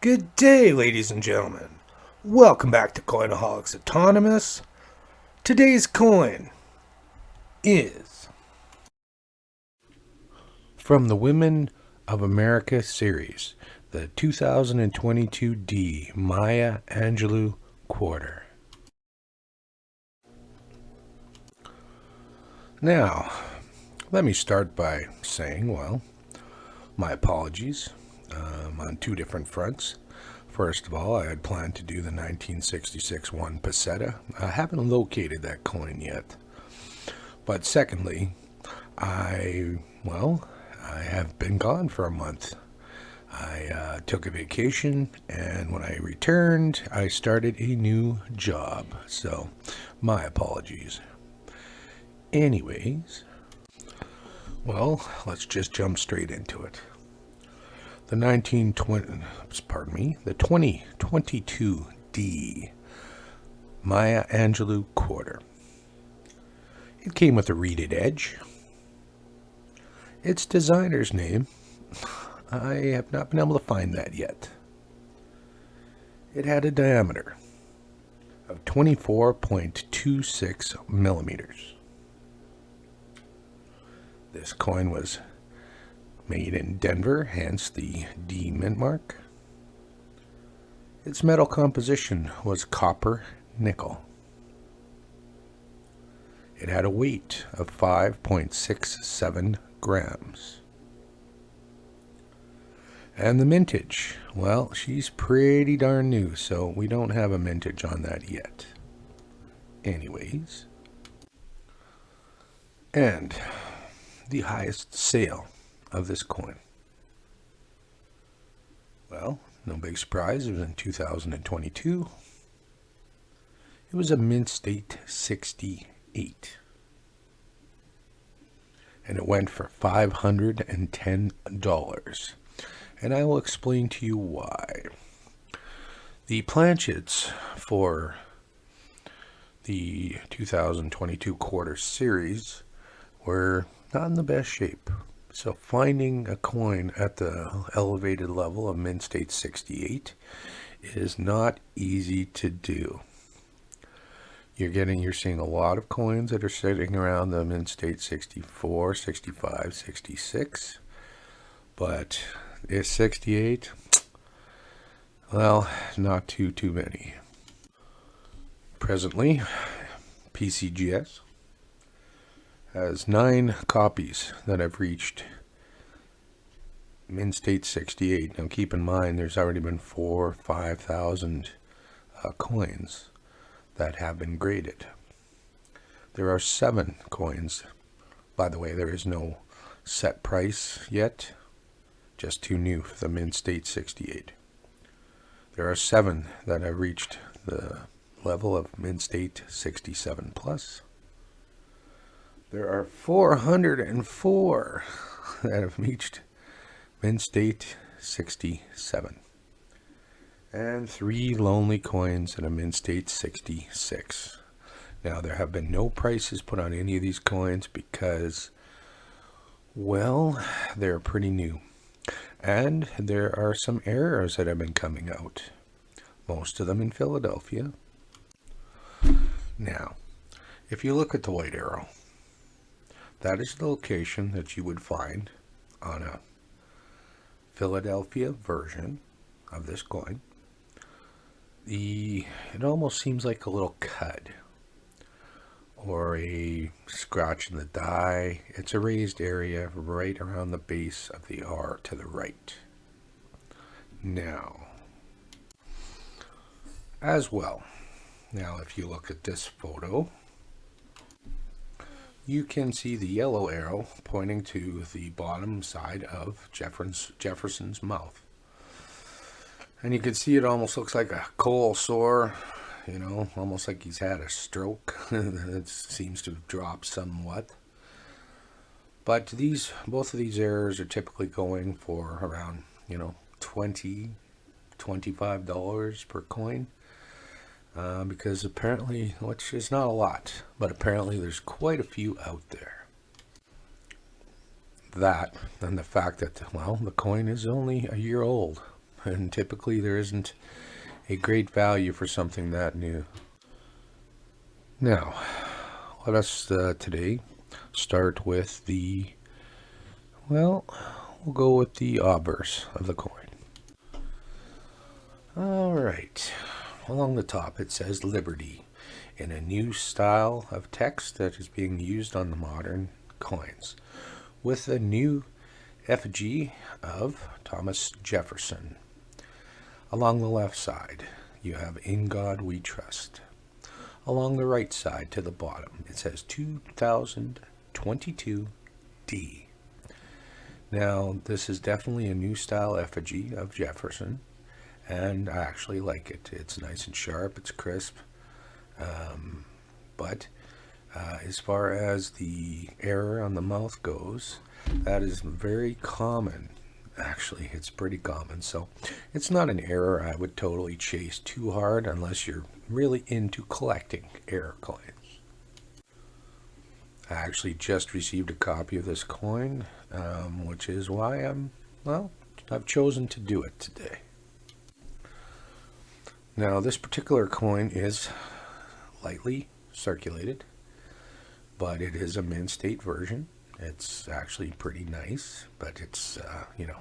Good day, ladies and gentlemen. Welcome back to Coinaholics Autonomous. Today's coin is from the Women of America series, the 2022 D Maya Angelou quarter. Now, let me start by saying, my apologies on two different fronts. First of all, I had planned to do the 1966 one peseta. I haven't located that coin yet. But secondly, I have been gone for a month. I took a vacation, and when I returned, I started a new job. So, my apologies. Anyways, let's just jump straight into it. The 2022 D Maya Angelou quarter. It came with a reeded edge. Its designer's name, I have not been able to find that yet. It had a diameter of 24.26 millimeters. This coin was made in Denver, hence the D mint mark. Its metal composition was copper nickel. It had a weight of 5.67 grams. And the mintage, she's pretty darn new, so we don't have a mintage on that yet. Anyways. And the highest sale of this coin. No big surprise, it was in 2022. It was a mint state 68. And it went for $510. And I will explain to you why. The planchets for the 2022 quarter series were not in the best shape. So finding a coin at the elevated level of mint state 68 is not easy to do. You're seeing a lot of coins that are sitting around the mint state 64, 65, 66. But is 68? Not too many. Presently, PCGS has 9 copies that have reached mint state 68. Now keep in mind there's already been 4,000 or 5,000 coins that have been graded. There are 7 coins. By the way, there is no set price yet, just too new for the mint state 68. There are 7 that have reached the level of mint state 67 plus. There are 404 that have reached mint state 67. And 3 lonely coins in a mint state 66. Now, there have been no prices put on any of these coins because, they're pretty new. And there are some errors that have been coming out. Most of them in Philadelphia. Now, if you look at the white arrow, that is the location that you would find on a Philadelphia version of this coin. It almost seems like a little cut or a scratch in the die. It's a raised area right around the base of the R to the right. Now, if you look at this photo, you can see the yellow arrow pointing to the bottom side of Jefferson's mouth. And you can see it almost looks like a coal sore, almost like he's had a stroke. It seems to have dropped somewhat. But both of these errors are typically going for around, $20, $25 per coin. Because apparently, which is not a lot, but apparently there's quite a few out there. That, and the fact that, the coin is only a year old. and typically there isn't a great value for something that new. Now, let us today start with we'll go with the obverse of the coin. All right, along the top it says Liberty in a new style of text that is being used on the modern coins, with a new effigy of Thomas Jefferson. Along the left side, you have In God We Trust. Along the right side to the bottom, it says 2022 D. Now, this is definitely a new style effigy of Jefferson, and I actually like it. It's nice and sharp, it's crisp, but as far as the error on the mouth goes, that is very common. Actually, it's pretty common, so it's not an error I would totally chase too hard unless you're really into collecting error coins. I actually just received a copy of this coin, which is why I've chosen to do it today. Now, this particular coin is lightly circulated, but it is a mint state version. It's actually pretty nice, but it's,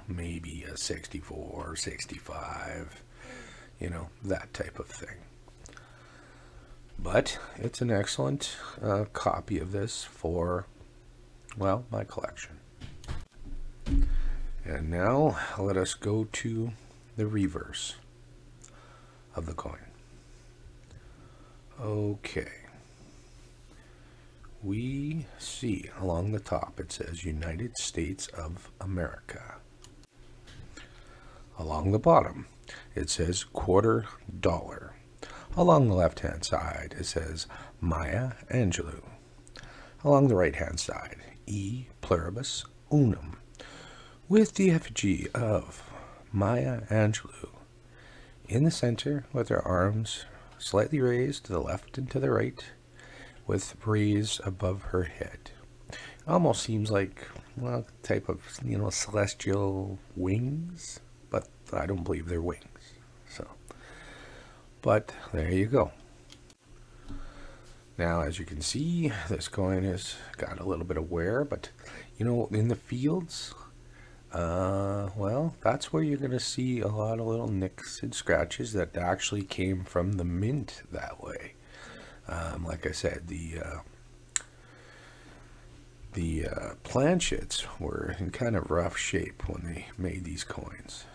maybe a 64 or 65, that type of thing. But it's an excellent copy of this for, my collection. And now let us go to the reverse of the coin. Okay. We see along the top it says United States of America. Along the bottom it says $quarter. Along the left hand side it says Maya Angelou. Along the right hand side, E pluribus unum, with the effigy of Maya Angelou in the center with her arms slightly raised to the left and to the right, with rays above her head. Almost seems like, a type of, celestial wings, but I don't believe they're wings. But there you go. Now, as you can see, this coin has got a little bit of wear, but, in the fields, that's where you're going to see a lot of little nicks and scratches that actually came from the mint that way. Like I said, the planchets were in kind of rough shape when they made these coins.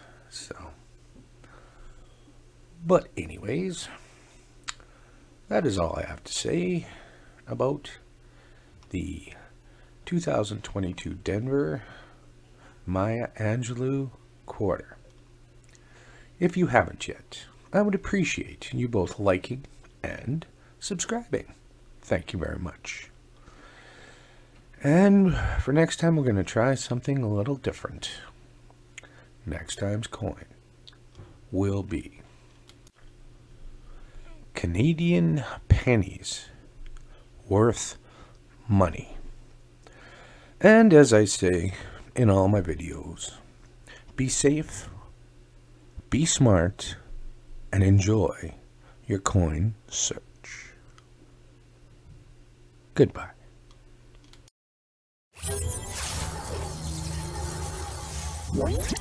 But anyways, that is all I have to say about the 2022 Denver Maya Angelou quarter. If you haven't yet, I would appreciate you both liking and subscribing. Thank you very much. And for next time, we're going to try something a little different. Next time's coin will be Canadian pennies worth money. And as I say in all my videos, be safe, be smart, and enjoy your coin search. Goodbye. What?